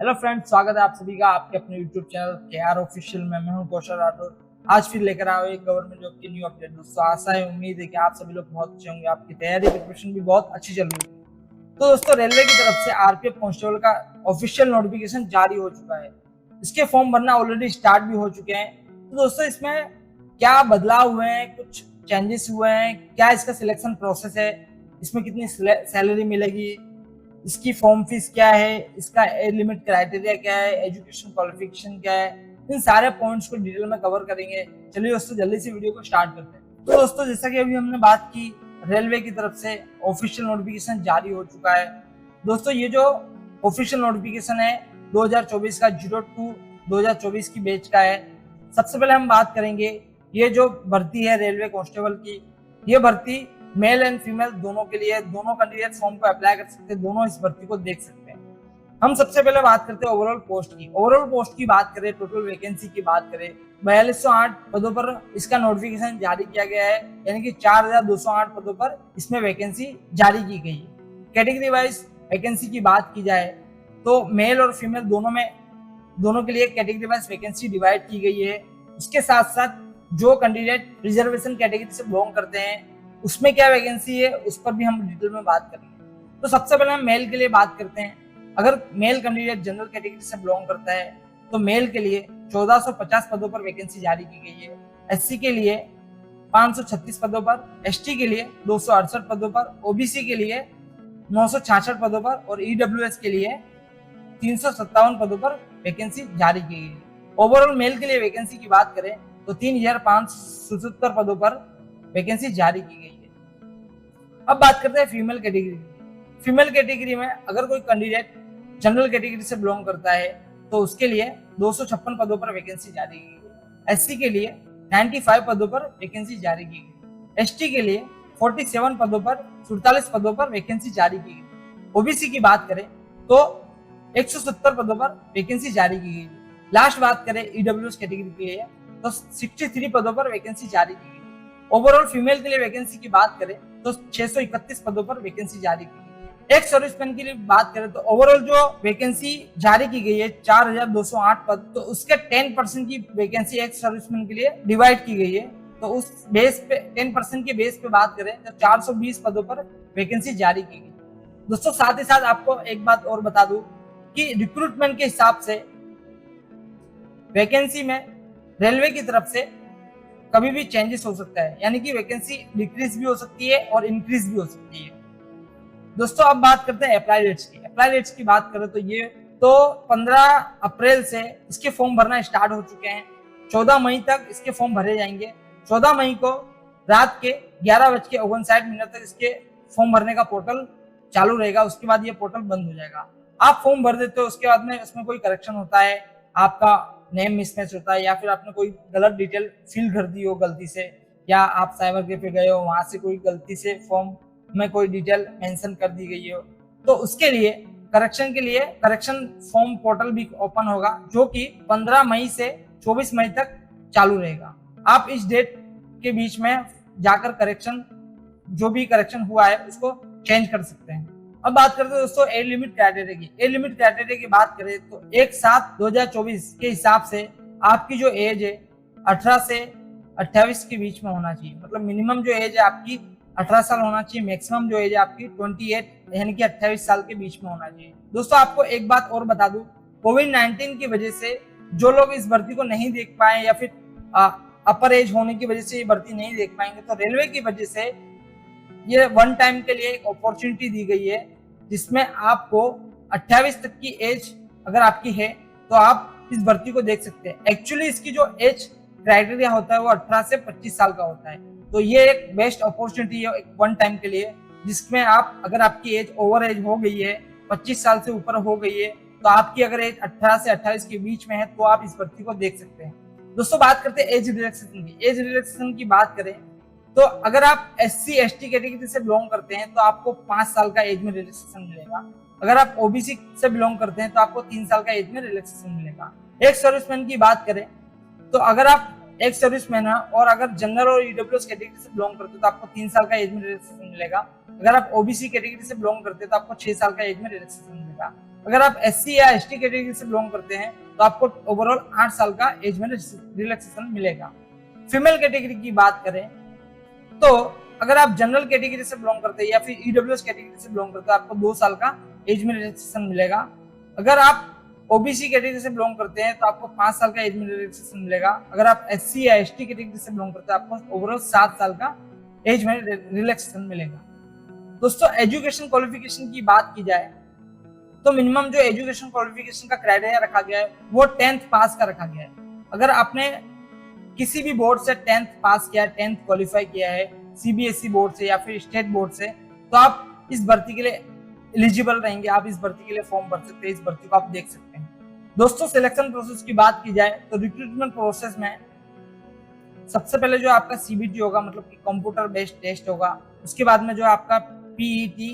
Hello friends, स्वागत है आप सभी का आपके अपने यूट्यूब चैनल KR ऑफिशियल में। मैं हूं कौशल राठौर। आज फिर लेकर आया हूं एक गवर्नमेंट जॉब की न्यू अपडेट। दोस्तों, आशा है, उम्मीद है कि आप सभी लोग बहुत अच्छे होंगे, आपकी तैयारी प्रिपरेशन भी बहुत अच्छी चल रही है। तो दोस्तों, रेलवे की तरफ से आरपीएफ कांस्टेबल का ऑफिशियल नोटिफिकेशन जारी हो चुका है। इसके फॉर्म भरना ऑलरेडी स्टार्ट भी हो चुके हैं। तो दोस्तों, इसमें क्या बदलाव हुए हैं, कुछ चेंजेस हुए हैं, क्या इसका सिलेक्शन प्रोसेस है, इसमें कितनी सैलरी मिलेगी, इसकी फॉर्म फीस क्या है, इसका एज लिमिट क्राइटेरिया क्या है, एजुकेशन क्वालिफिकेशन क्या है, इन सारे पॉइंट्स को डिटेल में कवर करेंगे। चलिए दोस्तों, जल्दी से वीडियो को स्टार्ट करते हैं। तो दोस्तों, जैसा कि अभी हमने बात की, रेलवे की तरफ से ऑफिशियल नोटिफिकेशन जारी हो चुका है। दोस्तों, ये जो ऑफिशियल नोटिफिकेशन है 2024 का 02 2024 की बैच का है। सबसे पहले हम बात करेंगे, ये जो भर्ती है रेलवे कांस्टेबल की, ये भर्ती मेल एंड फीमेल दोनों के लिए, दोनों कैंडिडेट फॉर्म को अप्लाई कर सकते हैं, दोनों इस भर्ती को देख सकते हैं। हम सबसे पहले बात करते हैं ओवरऑल पोस्ट की। ओवरऑल पोस्ट की बात करें, टोटल वैकेंसी की बात करें, 4208 पदों पर इसका नोटिफिकेशन जारी किया गया है, यानी कि 4208 पदों पर इसमें वैकेंसी जारी की गई है। कैटेगरी वाइज वैकेंसी की बात की जाए तो मेल और फीमेल दोनों के लिए कैटेगरी वाइज वैकेंसी डिवाइड की गई है। उसके साथ साथ जो कैंडिडेट रिजर्वेशन कैटेगरी से बिलोंग करते हैं उसमें क्या वैकेंसी है, उस पर भी हम डिटेल में बात करेंगे। तो सबसे पहले हम मेल के लिए बात करते हैं। अगर मेल कैंडिडेट जनरल कैटेगरी से बिलोंग करता है तो मेल के लिए 1450 पदों पर वैकेंसी जारी की गई है। एससी के लिए 536 पदों पर, एसटी के लिए 268 पदों पर, ओबीसी के लिए 966 पदों पर और ईडब्ल्यूएस के लिए 357 पदों पर वैकेंसी जारी की गई। ओवरऑल मेल के लिए वैकेंसी की बात करें तो 3577 पदों पर वैकेंसी जारी की गई है। अब बात करते हैं फीमेल कैटेगरी की। फीमेल कैटेगरी में अगर कोई कैंडिडेट जनरल कैटेगरी से बिलोंग करता है तो उसके लिए 256 पदों पर वैकेंसी जारी की गई। एससी के लिए 95 पदों पर वैकेंसी जारी की गई। एसटी के लिए 47 पदों पर 47 पदों पर वैकेंसी जारी की गई। ओबीसी की बात करें तो 170 पदों पर वैकेंसी जारी की गई। लास्ट बात करें ईडब्ल्यूएस कैटेगरी के लिए तो 63 पदों पर वैकेंसी जारी की गई। ओवरऑल फीमेल के लिए वैकेंसी की बात करें तो 631 पदों पर वैकेंसी जारी की गई। एक सर्विसमैन के लिए बात करें तो ओवरऑल जो वैकेंसी जारी की गई है 4208 पद, तो उसके 10% की वैकेंसी एक सर्विसमैन के लिए डिवाइड की गई है। तो उस बेस पे 10% के बेस पे बात करें तो 420 पदों पर वैकेंसी जारी की गई। दोस्तों, साथ ही साथ आपको एक बात और बता दूं कि रिक्रूटमेंट के हिसाब से वैकेंसी में रेलवे की तरफ से कभी भी चेंजेस हो सकता है, यानी कि वैकेंसी डिक्रीज भी हो सकती है और इंक्रीज भी हो सकती है। दोस्तों, अब बात करते हैं अप्लाई डेट्स की। अप्लाई डेट्स की बात करें तो 15 अप्रैल से इसके फॉर्म भरना स्टार्ट हो चुके हैं। 14 मई तक इसके फॉर्म भरे जाएंगे। 14 मई को रात के 11:59 तक इसके फॉर्म भरने का पोर्टल चालू रहेगा। उसके बाद ये पोर्टल बंद हो जाएगा। आप फॉर्म भर देते हो, उसके बाद में उसमें कोई करेक्शन होता है, आपका नेम मिसमैच होता है, या फिर आपने कोई गलत डिटेल फिल कर दी हो गलती से, या आप साइबर कैफे गए हो, वहां से कोई गलती से फॉर्म में कोई डिटेल मेंशन कर दी गई हो, तो उसके लिए करेक्शन के लिए करेक्शन फॉर्म पोर्टल भी ओपन होगा, जो कि 15 मई से 24 मई तक चालू रहेगा। आप इस डेट के बीच में जाकर करेक्शन, जो भी करेक्शन हुआ है, उसको चेंज कर सकते हैं। अब बात करते हैं दोस्तों एज लिमिट क्राइटेरिया की। एज लिमिट क्राइटेरिया की बात करें तो 1/7/2024 के हिसाब से आपकी जो एज है 18 से 28 के बीच में होना चाहिए। मतलब मिनिमम जो एज है आपकी 18 साल होना चाहिए, मैक्सिमम जो एज है आपकी 28 यानी कि 28 साल के बीच में होना चाहिए। दोस्तों, आपको एक बात और बता दूं, कोविड-19 की वजह से जो लोग इस भर्ती को नहीं देख पाए या फिर अपर एज होने की वजह से ये भर्ती नहीं देख पाएंगे, तो रेलवे की वजह से ये वन टाइम के लिए एक अपॉर्चुनिटी दी गई है, जिसमें आपको 28 तक की एज अगर आपकी है तो आप इस भर्ती को देख सकते हैं। एक्चुअली इसकी जो एज क्राइटेरिया होता है वो 18 से 25 साल का होता है। तो ये एक बेस्ट अपॉर्चुनिटी है एक वन टाइम के लिए, जिसमें आप अगर आपकी एज ओवर एज हो गई है, 25 साल से ऊपर हो गई है, तो आपकी अगर एज 18 से 28 के बीच में है तो आप इस भर्ती को देख सकते हैं। दोस्तों, बात करते हैं एज रिलैक्सेशन की। एज रिलैक्सेशन की बात करें तो अगर आप SC ST कैटेगरी से बिलोंग करते हैं तो आपको 5 साल का एज में रिलैक्सेशन मिलेगा। अगर आप OBC से बिलोंग करते हैं तो आपको 3 साल का एज में रिलैक्सेशन मिलेगा। एक सर्विसमैन की बात करें तो अगर आप एक सर्विसमैन है और अगर जनरल और ईडब्ल्यूएस कैटेगरी से बिलोंग करते हो तो आपको 3 साल का एज में रिलैक्सेशन मिलेगा। अगर आप OBC कैटेगरी से बिलोंग करते हैं तो आपको 6 साल का एज में रिलैक्सेशन मिलेगा। अगर आप SC या ST कैटेगरी से बिलोंग करते हैं तो आपको ओवरऑल 8 साल का एज में रिलैक्सेशन मिलेगा। फीमेल कैटेगरी की बात करें तो अगर आप जनरल कैटेगरी से बिलोंग करते हैं या फिर EWS कैटेगरी से बिलोंग करते हैं आपको 2 साल का एज में रिलैक्सेशन मिलेगा। अगर आप OBC कैटेगरी से बिलोंग करते हैं तो आपको 5 साल का एज में रिलैक्सेशन मिलेगा। अगर आप SC या ST कैटेगरी से बिलोंग करते हैं आपको ओवरऑल 7 साल का एज में रिलैक्सेशन मिलेगा। दोस्तों एजुकेशन क्वालिफिकेशन की बात की जाए तो मिनिमम जो एजुकेशन क्वालिफिकेशन का क्राइटेरिया रखा गया है वो 10th पास का रखा गया है। अगर आपने किसी भी बोर्ड से 10th पास किया है, 10th क्वालिफाई किया है CBSE बोर्ड से या फिर स्टेट बोर्ड से, तो आप इस भर्ती के लिए एलिजिबल रहेंगे, आप इस भर्ती के लिए फॉर्म भर सकते हैं, इस भर्ती को आप देख सकते हैं। दोस्तों सिलेक्शन प्रोसेस की बात की जाए तो रिक्रूटमेंट प्रोसेस में सबसे पहले जो आपका CBT होगा मतलब कि कंप्यूटर बेस्ड टेस्ट होगा, उसके बाद में जो आपका PET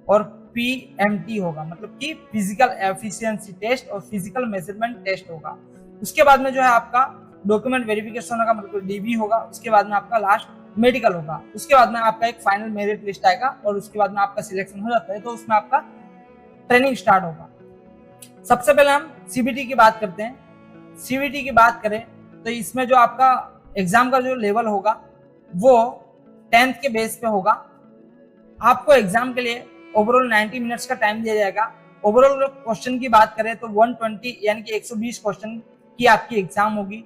और PMT होगा मतलब कि फिजिकल एफिशिएंसी टेस्ट और फिजिकल मेजरमेंट टेस्ट होगा। उसके बाद में जो है आपका डॉक्यूमेंट वेरिफिकेशन होगा मतलब DV होगा। उसके बाद में आपका लास्ट मेडिकल होगा। उसके बाद में आपका एक फाइनल मेरिट लिस्ट आएगा और उसके बाद में आपका सिलेक्शन हो जाता है तो उसमें आपका ट्रेनिंग स्टार्ट होगा। सबसे पहले हम CBT की बात करते हैं। CBT की बात करें तो इसमें जो आपका एग्जाम का जो लेवल होगा वो 10th के बेस पे होगा। आपको एग्जाम के लिए ओवरऑल 90 मिनट्स का टाइम दिया जाएगा। ओवरऑल क्वेश्चन की बात करें तो 120 यानी कि 120 क्वेश्चन की आपकी एग्जाम होगी।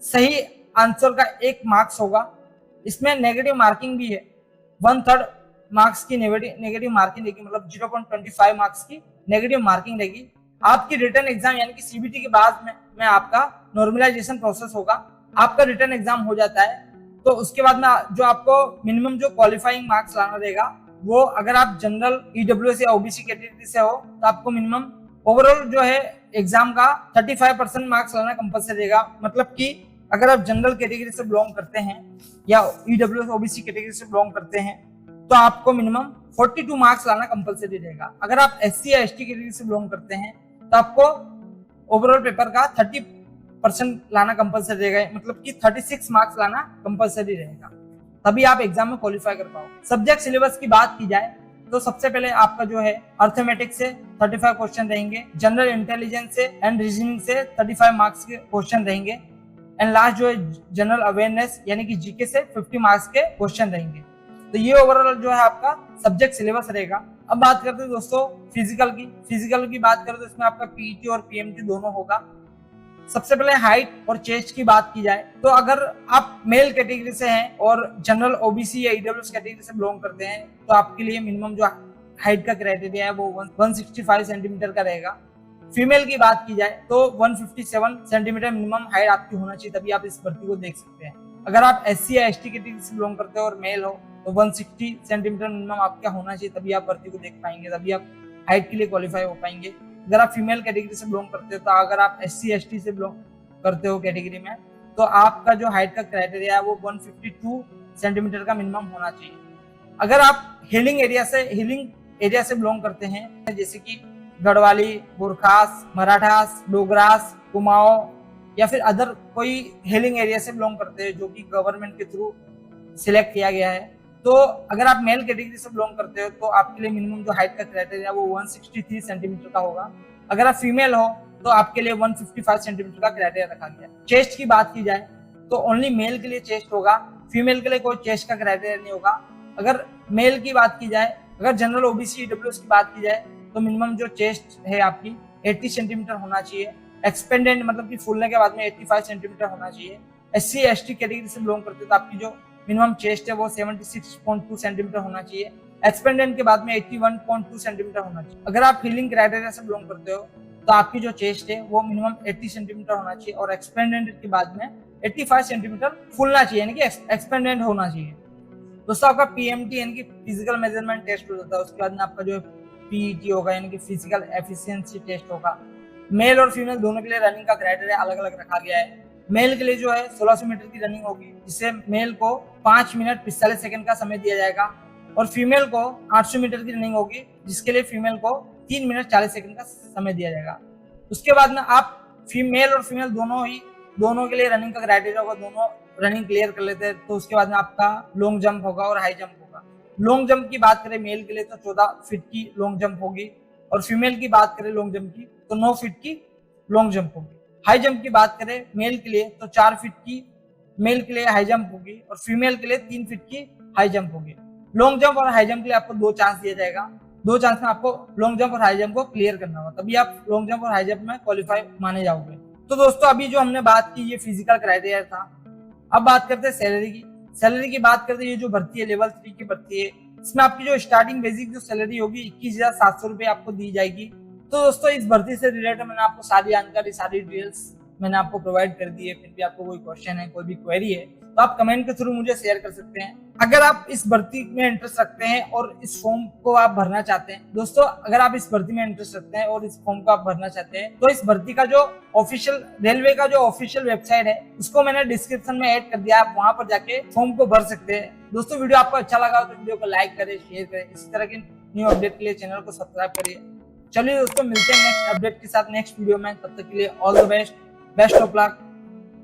सही आंसर का 1 मार्क्स होगा। इसमें नेगेटिव मार्किंग भी है, 1/3 मार्क्स की नेगेटिव मार्किंग रहेगी मतलब 0.25 मार्क्स की नेगेटिव मार्किंग रहेगी। आपकी रिटर्न एग्जाम यानी कि CBT के बाद में आपका नॉर्मलाइजेशन प्रोसेस होगा। आपका रिटर्न एग्जाम हो जाता है तो उसके बाद में जो आपको मिनिमम जो क्वालिफाइंग मार्क्स लाना रहेगा वो अगर आप जनरल EWS या OBC कैटेगरी से हो तो आपको मिनिमम ओवरऑल जो है एग्जाम का 35% मार्क्स लाना कंपलसरी रहेगा। मतलब कि अगर आप जनरल कैटेगरी से बिलोंग करते हैं या EWS OBC कैटेगरी से बिलोंग करते हैं तो आपको मिनिमम 42 मार्क्स लाना कंपलसरी रहेगा। अगर आप SC या ST कैटेगरी से बिलोंग करते हैं तो आपको ओवरऑल पेपर का 30% लाना कंपलसरी रहेगा मतलब कि 36 मार्क्स लाना कंपलसरी रहेगा, तभी आप एग्जाम में क्वालिफाई कर पाओ। सब्जेक्ट सिलेबस की बात की जाए तो सबसे पहले आपका जो है अर्थमेटिक्स से 35 क्वेश्चन रहेंगे, जनरल इंटेलिजेंस से एंड रीजनिंग से 35 मार्क्स के क्वेश्चन रहेंगे एंड लास्ट जो है जनरल अवेयरनेस यानी कि GK से 50 मार्क्स के क्वेश्चन रहेंगे। तो ये ओवरऑल जो है आपका सब्जेक्ट सिलेबस रहेगा। अब बात करते हैं दोस्तों फिजिकल की बात करें तो इसमें आपका PET और PMT दोनों होगा। सबसे पहले हाइट और चेस्ट की बात की जाए तो अगर आप मेल कैटेगरी से हैं और जनरल OBC या EWS कैटेगरी से बिलोंग करते हैं तो आपके लिए मिनिमम जो हाइट का क्राइटेरिया है वो 165 सेंटीमीटर का रहेगा। फीमेल की बात की जाए तो 157 सेंटीमीटर मिनिमम हाइट आपकी होना चाहिए, तभी आप इस भर्ती को देख सकते हैं। अगर आप SC या ST कैटेगरी से बिलोंग करते हो और मेल हो तो 160 सेंटीमीटर मिनिमम आपका होना चाहिए, तभी आप भर्ती को देख पाएंगे, तभी आप हाइट के लिए क्वालिफाई हो पाएंगे। अगर आप फीमेल कैटेगरी से बिलोंग करते हो तो अगर आप SC ST से बिलोंग करते हो कैटेगरी में तो आपका जो हाइट का क्राइटेरिया है वो 152 सेंटीमीटर का मिनिमम होना चाहिए। अगर आप हिलिंग एरिया से बिलोंग करते हैं जैसे कि गढ़वाली, गोरखास, मराठास, डोगरास, कुमाऊं या फिर अदर कोई हिलिंग एरिया से बिलोंग करते हैं जो कि गवर्नमेंट के थ्रू सिलेक्ट किया गया है, तो अगर आप मेल कैटेगरी से बिलोंग करते हो तो आपके लिए मिनिमम जो हाइट का क्राइटेरिया वो 163 सेंटीमीटर का होगा। अगर आप फीमेल हो तो आपके लिए 155 सेंटीमीटर का क्राइटेरिया रखा गया है। चेस्ट की बात की जाए तो ओनली मेल के लिए चेस्ट होगा, फीमेल के लिए कोई चेस्ट का क्राइटेरिया नहीं होगा। अगर मेल की बात की जाए, अगर जनरल OBC EWS की बात की जाए तो मिनिमम जो चेस्ट है आपकी 80 सेंटीमीटर होना चाहिए। एक्सपेंडेंट मतलब कि फूलने के बाद में 85 सेंटीमीटर होना चाहिए। SC ST कैटेगरी से बिलोंग करते हो तो आपकी जो मिनिमम चेस्ट है वो 76.2 सेंटीमीटर होना चाहिए। एक्सपेंडेंट के बाद में 81.2 सेंटीमीटर होना चाहिए। अगर आप फीलिंग क्राइटेरिया से बिलोंग करते हो तो आपकी जो चेस्ट है वो मिनिमम 80 सेंटीमीटर होना चाहिए और एक्सपेंडेंट के बाद में 85 सेंटीमीटर फूलना चाहिए यानी कि एक्सपेंडेंट होना चाहिए। दोस्तों आपका PMT यानी कि फिजिकल मेजरमेंट टेस्ट हो जाता है। उसके बाद में आपका जो PET होगा यानी कि फिजिकल एफिशिएंसी टेस्ट होगा। मेल और फीमेल दोनों के लिए रनिंग का क्राइटेरिया अलग अलग रखा गया है। मेल के लिए जो है 1600 मीटर की रनिंग होगी जिससे मेल को 5 मिनट 45 सेकंड का समय दिया जाएगा और फीमेल को 800 मीटर की रनिंग होगी जिसके लिए फीमेल को 3 मिनट 40 सेकंड का समय दिया जाएगा। उसके बाद में आप फीमेल और फीमेल दोनों के लिए रनिंग का क्राइटेरिया होगा, दोनों रनिंग क्लियर कर लेते हैं तो उसके बाद में आपका लॉन्ग जंप होगा और हाई जंप होगा। लॉन्ग जंप की बात करें मेल के लिए तो 14 फीट की लॉन्ग जंप होगी और फीमेल की बात करें लॉन्ग जंप की तो 9 फीट की लॉन्ग जंप होगी। हाई जंप की बात करें मेल के लिए तो 4 फीट की मेल के लिए हाई जंप होगी और फीमेल के लिए 3 फीट की हाई जंप होगी। लॉन्ग जंप और हाई जंप के लिए आपको 2 चांस दिया जाएगा। 2 चांस में आपको लॉन्ग जंप और हाई जंप को क्लियर करना होगा, तभी आप लॉन्ग जंप और हाई जंप में क्वालिफाई माने जाओगे। तो दोस्तों अभी जो हमने बात की ये फिजिकल क्राइटेरिया था। अब बात करते हैं सैलरी की। सैलरी की बात करते हैं, ये जो भर्ती है लेवल 3 की भर्ती है, इसमें आपकी जो स्टार्टिंग बेसिक जो सैलरी होगी 21,700 रुपए आपको दी जाएगी। तो दोस्तों इस भर्ती से रिलेटेड मैंने आपको सारी जानकारी, सारी डिटेल्स मैंने आपको प्रोवाइड कर दी है। फिर भी आपको कोई क्वेश्चन है, कोई भी क्वेरी है तो आप कमेंट के थ्रू मुझे शेयर कर सकते हैं। अगर आप इस भर्ती में इंटरेस्ट रखते हैं और इस फॉर्म को आप भरना चाहते हैं, दोस्तों अगर आप इस भर्ती में इंटरेस्ट रखते हैं और इस फॉर्म को आप भरना चाहते हैं तो इस भर्ती का जो ऑफिशियल रेलवे का जो ऑफिशियल वेबसाइट है उसको मैंने डिस्क्रिप्शन में ऐड कर दिया, आप वहां पर जाके फॉर्म को भर सकते हैं। दोस्तों वीडियो आपको अच्छा लगा तो वीडियो को लाइक करें, शेयर करें। इसी तरह के न्यू अपडेट के लिए चैनल को सब्सक्राइब करिए। चलिए दोस्तों मिलते हैं नेक्स्ट अपडेट के साथ नेक्स्ट वीडियो में, तब तक के लिए all the best, best of luck.